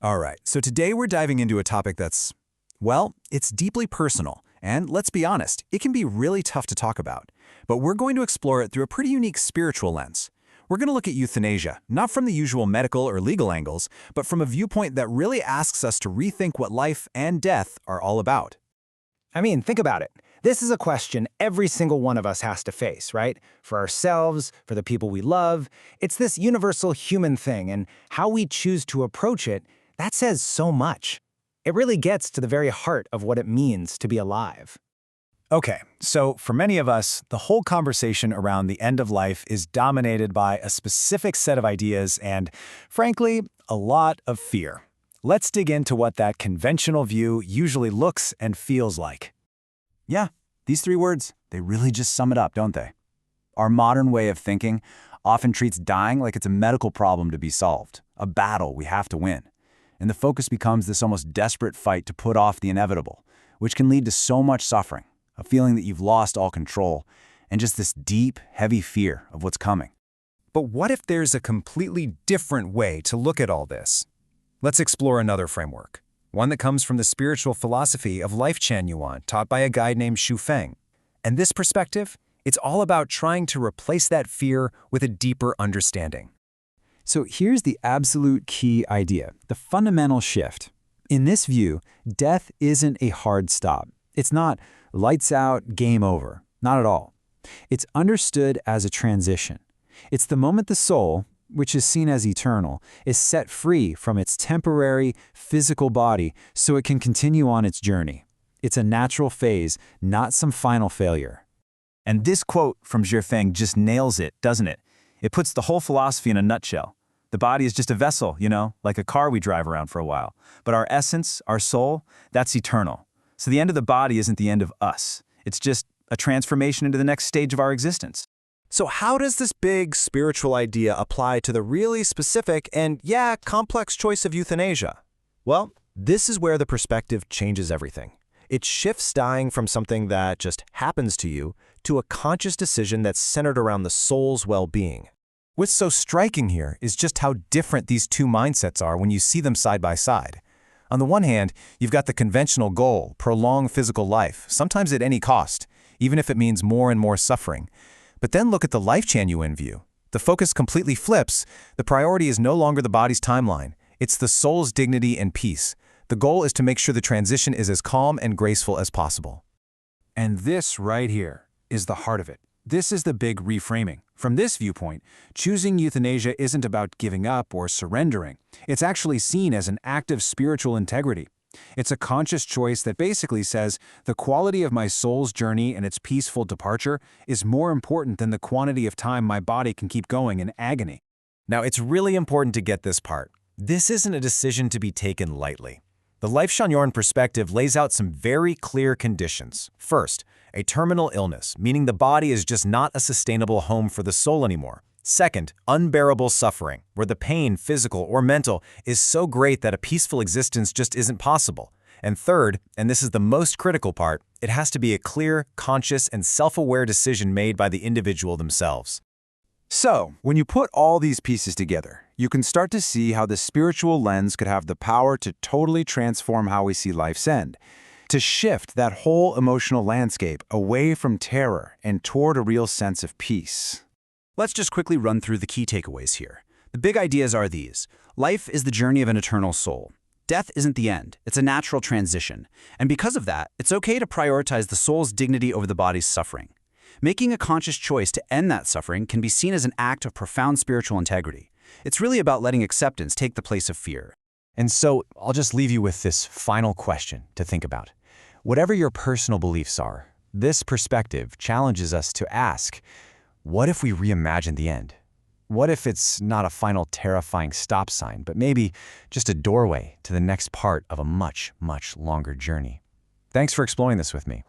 All right, so today we're diving into a topic that's, well, it's deeply personal, and let's be honest, it can be really tough to talk about. But we're going to explore it through a pretty unique spiritual lens. We're going to look at euthanasia, not from the usual medical or legal angles, but from a viewpoint that really asks us to rethink what life and death are all about. I mean, think about it. This is a question every single one of us has to face, right? For ourselves, for the people we love. It's this universal human thing, and how we choose to approach it, that says so much. It really gets to the very heart of what it means to be alive. Okay, so for many of us, the whole conversation around the end of life is dominated by a specific set of ideas and, frankly, a lot of fear. Let's dig into what that conventional view usually looks and feels like. Yeah, these three words, they really just sum it up, don't they? Our modern way of thinking often treats dying like it's a medical problem to be solved, a battle we have to win. And the focus becomes this almost desperate fight to put off the inevitable, which can lead to so much suffering, a feeling that you've lost all control, and just this deep, heavy fear of what's coming. But what if there's a completely different way to look at all this? Let's explore another framework, one that comes from the spiritual philosophy of Lifechanyuan, taught by a guy named Xuefeng. And this perspective, it's all about trying to replace that fear with a deeper understanding. So here's the absolute key idea, the fundamental shift. In this view, death isn't a hard stop. It's not lights out, game over. Not at all. It's understood as a transition. It's the moment the soul, which is seen as eternal, is set free from its temporary, physical body so it can continue on its journey. It's a natural phase, not some final failure. And this quote from Xuefeng just nails it, doesn't it? It puts the whole philosophy in a nutshell. The body is just a vessel, like a car we drive around for a while. But our essence, our soul, that's eternal. So the end of the body isn't the end of us. It's just a transformation into the next stage of our existence. So how does this big spiritual idea apply to the really specific and, complex choice of euthanasia? Well, this is where the perspective changes everything. It shifts dying from something that just happens to you to a conscious decision that's centered around the soul's well-being. What's so striking here is just how different these two mindsets are when you see them side by side. On the one hand, you've got the conventional goal, prolong physical life, sometimes at any cost, even if it means more and more suffering. But then look at the Lifechanyuan view. The focus completely flips. The priority is no longer the body's timeline. It's the soul's dignity and peace. The goal is to make sure the transition is as calm and graceful as possible. And this right here is the heart of it. This is the big reframing. From this viewpoint, choosing euthanasia isn't about giving up or surrendering. It's actually seen as an act of spiritual integrity. It's a conscious choice that basically says, the quality of my soul's journey and its peaceful departure is more important than the quantity of time my body can keep going in agony. Now, it's really important to get this part. This isn't a decision to be taken lightly. The Lifechanyuan perspective lays out some very clear conditions. First, a terminal illness, meaning the body is just not a sustainable home for the soul anymore. Second, unbearable suffering, where the pain, physical or mental, is so great that a peaceful existence just isn't possible. And third, and this is the most critical part, it has to be a clear, conscious, and self-aware decision made by the individual themselves. So, when you put all these pieces together, you can start to see how the spiritual lens could have the power to totally transform how we see life's end, to shift that whole emotional landscape away from terror and toward a real sense of peace. Let's just quickly run through the key takeaways here. The big ideas are these. Life is the journey of an eternal soul. Death isn't the end. It's a natural transition. And because of that, it's okay to prioritize the soul's dignity over the body's suffering. Making a conscious choice to end that suffering can be seen as an act of profound spiritual integrity. It's really about letting acceptance take the place of fear. And so I'll just leave you with this final question to think about. Whatever your personal beliefs are, this perspective challenges us to ask, what if we reimagine the end? What if it's not a final terrifying stop sign, but maybe just a doorway to the next part of a much, much longer journey? Thanks for exploring this with me.